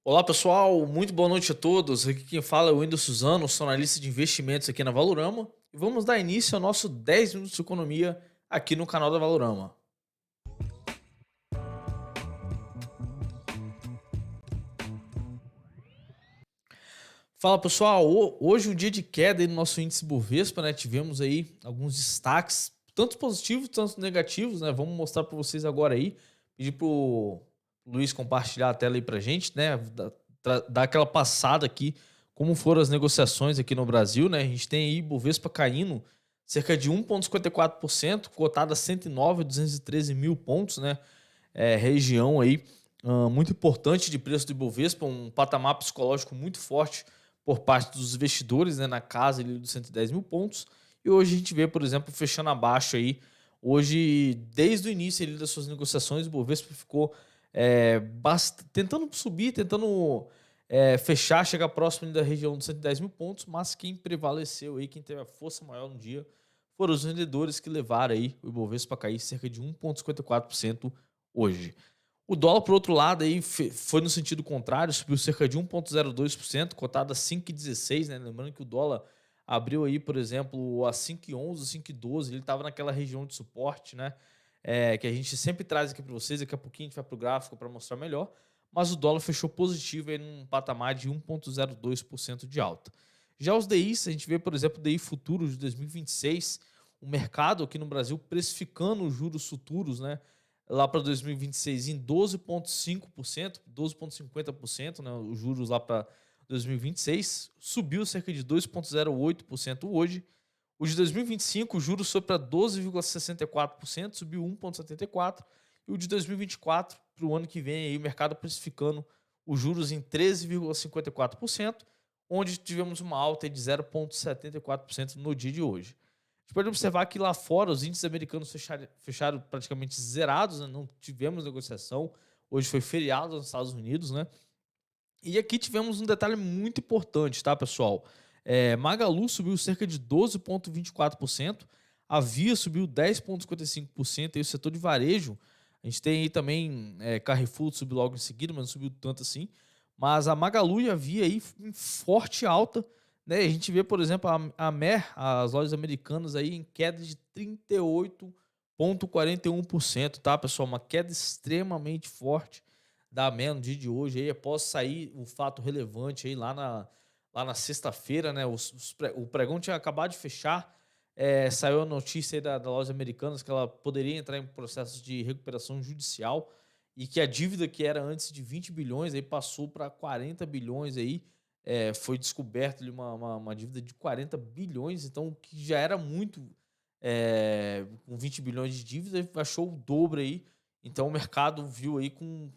Olá pessoal, muito boa noite a todos. Aqui quem fala é o Whindersson Suzano, sou analista de investimentos aqui na Valorama e vamos dar início ao nosso 10 minutos de economia aqui no canal da Valorama. Fala pessoal, hoje um dia de queda aí no nosso índice Bovespa, né? Tivemos aí alguns destaques, tanto positivos, tanto negativos, né? Vamos mostrar para vocês agora aí. Pedir pro Luiz compartilhar a tela aí pra gente, né? Dar aquela passada aqui, como foram as negociações aqui no Brasil, né? A gente tem aí Bovespa caindo cerca de 1,54%, cotada a 109.213 mil pontos, né? Região aí muito importante de preço do Ibovespa, um patamar psicológico muito forte por parte dos investidores, né, na casa ali dos 110 mil pontos. E hoje a gente vê, por exemplo, fechando abaixo aí. Hoje, desde o início ali das suas negociações, o Bovespa ficou tentando subir, tentando fechar, chegar próximo ali da região dos 110 mil pontos, mas quem prevaleceu aí, quem teve a força maior no dia, foram os vendedores que levaram aí o Ibovespa a cair cerca de 1,54% hoje. O dólar, por outro lado, aí foi no sentido contrário, subiu cerca de 1,02%, cotado a 5,16, né? Lembrando que o dólar abriu aí, por exemplo, a 5,11, 5,12, ele estava naquela região de suporte, né? Que a gente sempre traz aqui para vocês, daqui a pouquinho a gente vai para o gráfico para mostrar melhor, mas o dólar fechou positivo aí num patamar de 1,02% de alta. Já os DIs, a gente vê, por exemplo, o DI futuro de 2026, o mercado aqui no Brasil precificando os juros futuros, né? Lá para 2026 em 12,5%, 12,50%, né, os juros lá para 2026, subiu cerca de 2,08% hoje. O de 2025, o juros foi para 12,64%, subiu 1,74%, e o de 2024, para o ano que vem, aí, o mercado precificando os juros em 13,54%, onde tivemos uma alta de 0,74% no dia de hoje. A gente pode observar que lá fora os índices americanos fecharam praticamente zerados, né? Não tivemos negociação. Hoje foi feriado nos Estados Unidos, né? E aqui tivemos um detalhe muito importante, tá, pessoal? Magalu subiu cerca de 12,24%, a Via subiu 10,55%, e o setor de varejo, a gente tem aí também Carrefour subiu logo em seguida, mas não subiu tanto assim. Mas a Magalu e a Via aí em forte alta, né? A gente vê, por exemplo, a Mer, as lojas americanas aí em queda de 38,41%, tá, pessoal? Uma queda extremamente forte da Mer no dia de hoje, aí, após sair um fato relevante aí lá na sexta-feira, né? O pregão tinha acabado de fechar, saiu a notícia aí das lojas americanas que ela poderia entrar em processos de recuperação judicial e que a dívida que era antes de 20 bilhões aí passou para 40 bilhões aí. Foi descoberto ali uma dívida de 40 bilhões, então que já era muito, com 20 bilhões de dívida, achou o dobro aí. Então o mercado viu aí com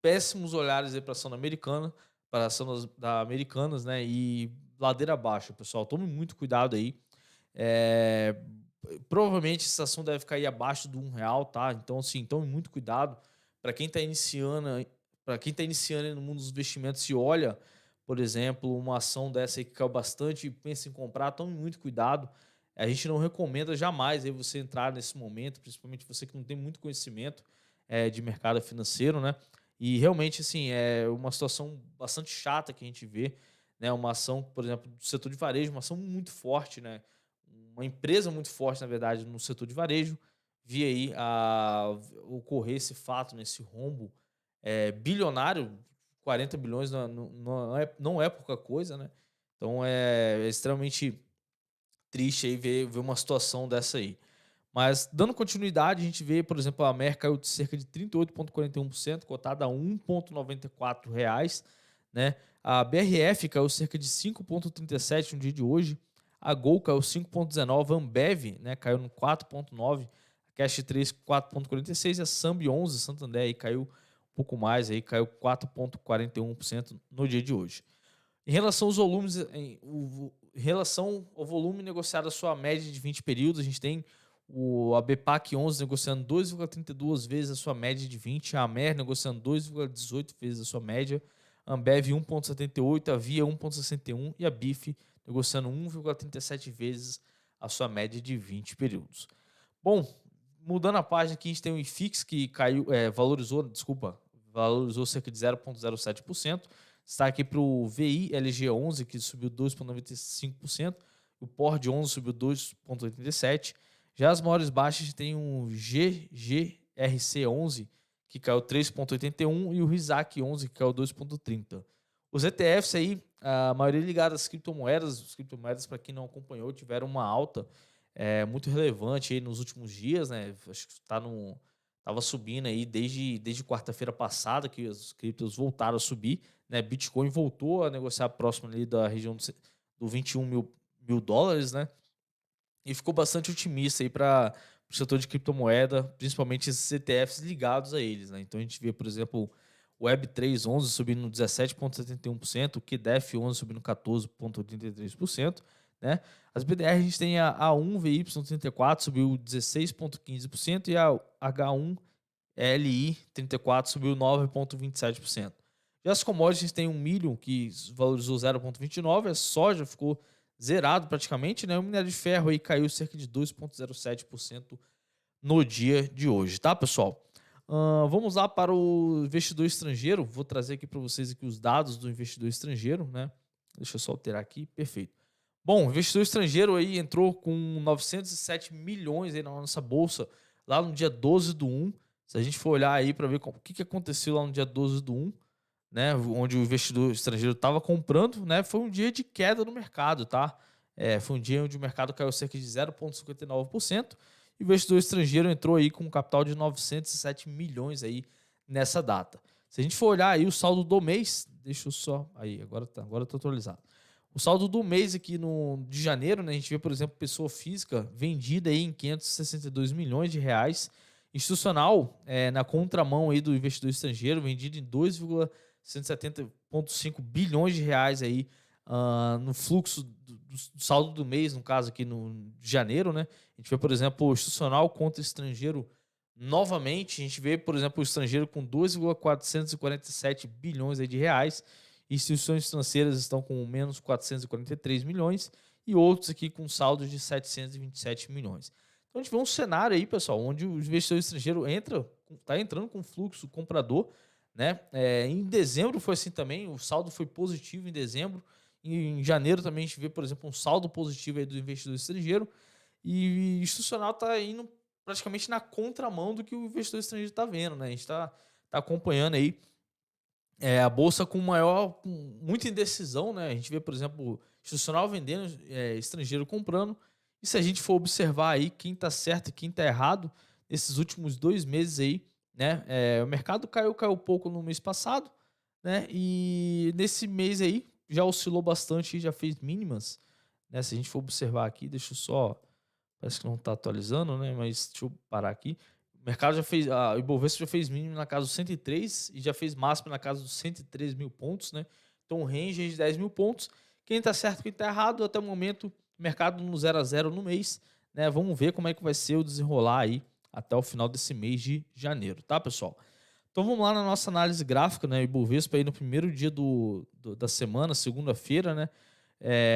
péssimos olhares aí para a ação americana, para a ação da Americanas, né? E ladeira abaixo, pessoal. Tome muito cuidado aí. É, Provavelmente essa ação deve cair abaixo do R$ 1, tá? Então, assim, tome muito cuidado. Para quem está iniciando, para quem tá iniciando aí no mundo dos investimentos, se olha, por exemplo, uma ação dessa aí que caiu bastante e pensa em comprar, tome muito cuidado. A gente não recomenda jamais aí você entrar nesse momento, principalmente você que não tem muito conhecimento de mercado financeiro, né? E realmente, assim, é uma situação bastante chata que a gente vê, né? Uma ação, por exemplo, do setor de varejo, uma ação muito forte, né? Uma empresa muito forte, na verdade, no setor de varejo, via aí ocorrer esse fato, nesse rombo bilionário, 40 bilhões não é pouca coisa, né? Então é extremamente triste aí ver uma situação dessa aí. Mas dando continuidade, a gente vê, por exemplo, a Mer caiu de cerca de 38,41%, cotada a R$ 1,94, né? A BRF caiu cerca de 5,37% no dia de hoje. A Gol caiu 5,19%, a Ambev, né, caiu no 4,9%, a Cash 3 4,46% e a Sambi 11, Santander aí caiu um pouco mais, aí caiu 4,41% no dia de hoje. Em relação aos volumes, em relação ao volume negociado a sua média de 20 períodos, a gente tem o ABPAC 11 negociando 2,32 vezes a sua média de 20, a Amer negociando 2,18 vezes a sua média, a Ambev 1,78, a Via 1,61 e a BIF negociando 1,37 vezes a sua média de 20 períodos. Bom, mudando a página aqui, a gente tem o IFIX que caiu, valorizou, desculpa, valorizou cerca de 0,07%. Destaque para o VILG11, que subiu 2,95%. O POR11 subiu 2,87%. Já as maiores baixas tem o GGRC11, que caiu 3,81%, e o RISAC11, que caiu 2,30%. Os ETFs aí, a maioria ligada às criptomoedas. As criptomoedas, para quem não acompanhou, tiveram uma alta muito relevante aí nos últimos dias, né? Acho que tava subindo aí desde quarta-feira passada, que as criptos voltaram a subir, né? Bitcoin voltou a negociar próximo ali da região do 21 mil dólares, né? E ficou bastante otimista aí para o setor de criptomoeda, principalmente esses ETFs ligados a eles, né? Então a gente vê, por exemplo, o Web3 11 subindo 17,71%, o QDEF 11 subindo 14,83%, né? As BDR a gente tem a A1VY34 subiu 16,15% e a H1LI34 subiu 9,27%. Já as commodities a gente tem um milho que valorizou 0,29%, a soja ficou zerado praticamente, né? O minério de ferro aí caiu cerca de 2,07% no dia de hoje, tá, pessoal? Vamos lá para o investidor estrangeiro. Vou trazer aqui para vocês aqui os dados do investidor estrangeiro, né? Deixa eu só alterar aqui, perfeito. Bom, o investidor estrangeiro aí entrou com 907 milhões aí na nossa bolsa lá no dia 12/1. Se a gente for olhar aí para ver o que aconteceu lá no dia 12/1, né, onde o investidor estrangeiro estava comprando, né, foi um dia de queda no mercado, tá? Foi um dia onde o mercado caiu cerca de 0,59%. E o investidor estrangeiro entrou aí com um capital de 907 milhões aí nessa data. Se a gente for olhar aí o saldo do mês, deixa eu só aí, agora tá atualizado. O saldo do mês aqui de janeiro, né, a gente vê, por exemplo, pessoa física vendida aí em 562 milhões de reais, institucional na contramão aí do investidor estrangeiro, vendido em 2,170,5 bilhões de reais aí no fluxo do saldo do mês, no caso aqui no de janeiro, né? A gente vê, por exemplo, o institucional contra estrangeiro novamente. A gente vê, por exemplo, o estrangeiro com 2,447 bilhões aí de reais. Instituições financeiras estão com menos 443 milhões e outros aqui com saldos de 727 milhões. Então a gente vê um cenário aí, pessoal, onde o investidor estrangeiro está entrando com fluxo comprador, né? Em dezembro foi assim também, o saldo foi positivo em dezembro. Em janeiro também a gente vê, por exemplo, um saldo positivo aí do investidor estrangeiro. E o institucional está indo praticamente na contramão do que o investidor estrangeiro está vendo, né? A gente está acompanhando aí a bolsa com muita indecisão, né? A gente vê, por exemplo, institucional vendendo, estrangeiro comprando. E se a gente for observar aí quem está certo e quem está errado nesses últimos 2 meses aí, né? O mercado caiu pouco no mês passado, né? E nesse mês aí já oscilou bastante, já fez mínimas, né? Se a gente for observar aqui, deixa eu só, parece que não está atualizando, né? Mas deixa eu parar aqui. O mercado já fez, o Ibovespa já fez mínimo na casa dos 103 e já fez máximo na casa dos 103 mil pontos, né? Então, um range de 10 mil pontos. Quem está certo, quem está errado, até o momento, mercado no 0 a 0 no mês, né? Vamos ver como é que vai ser o desenrolar aí até o final desse mês de janeiro, tá, pessoal? Então vamos lá na nossa análise gráfica, né? O Ibovespa aí no primeiro dia da semana, segunda-feira, né?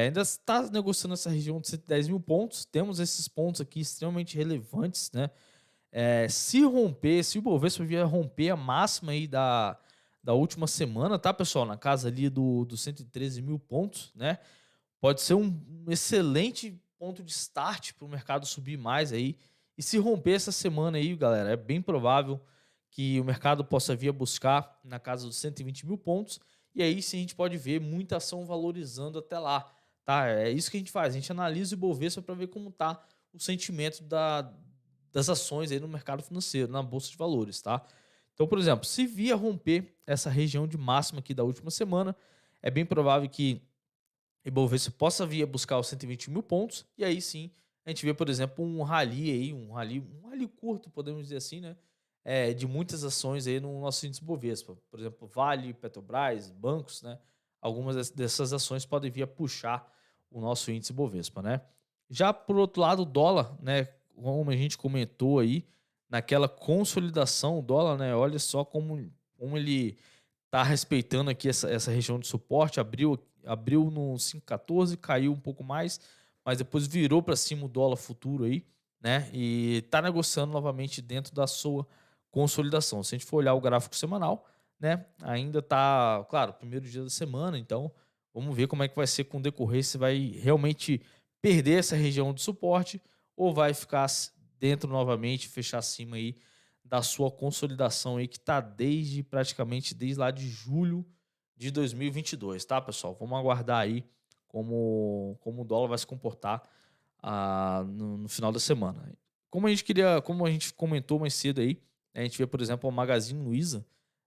Ainda está negociando essa região de 110 mil pontos. Temos esses pontos aqui extremamente relevantes, né? Se o Ibovespa vier romper a máxima aí da última semana, tá, pessoal? Na casa ali dos 113 mil pontos, né? Pode ser um excelente ponto de start para o mercado subir mais aí. E se romper essa semana aí, galera, é bem provável que o mercado possa vir a buscar na casa dos 120 mil pontos. E aí sim a gente pode ver muita ação valorizando até lá, tá? É isso que a gente faz. A gente analisa o Ibovespa para ver como tá o sentimento das ações aí no mercado financeiro, na bolsa de valores, tá? Então, por exemplo, se vier romper essa região de máxima aqui da última semana, é bem provável que Ibovespa possa vir a buscar os 120 mil pontos, e aí sim a gente vê, por exemplo, um rally aí, um rally curto, podemos dizer assim, né? De muitas ações aí no nosso índice Ibovespa. Por exemplo, Vale, Petrobras, bancos, né? Algumas dessas ações podem vir a puxar o nosso índice Ibovespa, né? Já por outro lado, o dólar, né? Como a gente comentou aí, naquela consolidação, o dólar, né? Olha só como ele tá respeitando aqui essa região de suporte, abriu no 5,14, caiu um pouco mais, mas depois virou para cima o dólar futuro aí, né? E tá negociando novamente dentro da sua consolidação. Se a gente for olhar o gráfico semanal, né? Ainda tá, claro, primeiro dia da semana, então vamos ver como é que vai ser com o decorrer, se vai realmente perder essa região de suporte ou vai ficar dentro novamente, fechar acima aí da sua consolidação aí que tá desde praticamente desde lá de julho de 2022, tá, pessoal? Vamos aguardar aí como o dólar vai se comportar no final da semana. Como a gente comentou mais cedo aí, né, a gente vê, por exemplo, a Magazine Luiza,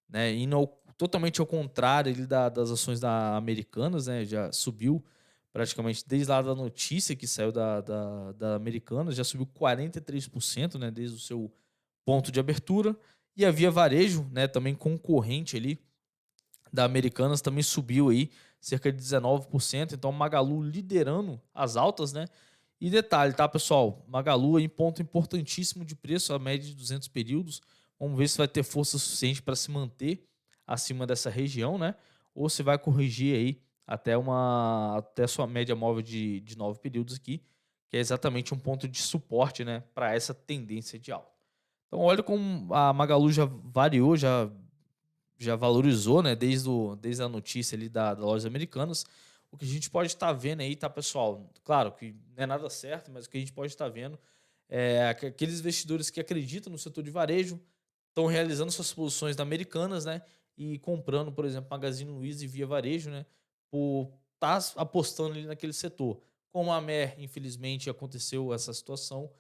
né, indo totalmente ao contrário ali das ações da Americanas, né, já subiu praticamente desde lá da notícia que saiu da Americanas, já subiu 43%, né, desde o seu ponto de abertura, e a Via Varejo, né, também concorrente ali da Americanas, também subiu aí cerca de 19%, então Magalu liderando as altas, né? E detalhe, tá, pessoal? Magalu aí em ponto importantíssimo de preço, a média de 200 períodos. Vamos ver se vai ter força suficiente para se manter acima dessa região, né? Ou se vai corrigir aí até a sua média móvel de 9 períodos aqui, que é exatamente um ponto de suporte, né, para essa tendência de alta. Então, olha como a Magalu já variou, já valorizou, né, desde a notícia ali da Lojas Americanas. O que a gente pode estar vendo aí, tá, pessoal? Claro que não é nada certo, mas o que a gente pode estar vendo é que aqueles investidores que acreditam no setor de varejo estão realizando suas posições da Americanas, né, e comprando, por exemplo, Magazine Luiza e Via Varejo, né, por estar apostando ali naquele setor. Como a Mer, infelizmente, aconteceu essa situação,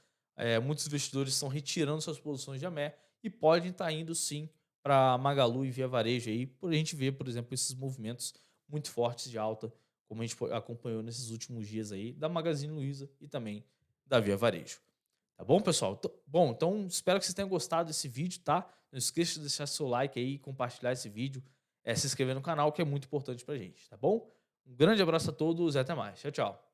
muitos investidores estão retirando suas posições de Amer e podem estar indo sim para Magalu e Via Varejo aí, por a gente ver, por exemplo, esses movimentos muito fortes de alta, como a gente acompanhou nesses últimos dias aí, da Magazine Luiza e também da Via Varejo. Tá bom, pessoal? Bom, então espero que vocês tenham gostado desse vídeo, tá? Não esqueça de deixar seu like aí, compartilhar esse vídeo, se inscrever no canal, que é muito importante pra gente, tá bom? Um grande abraço a todos e até mais. Tchau, tchau.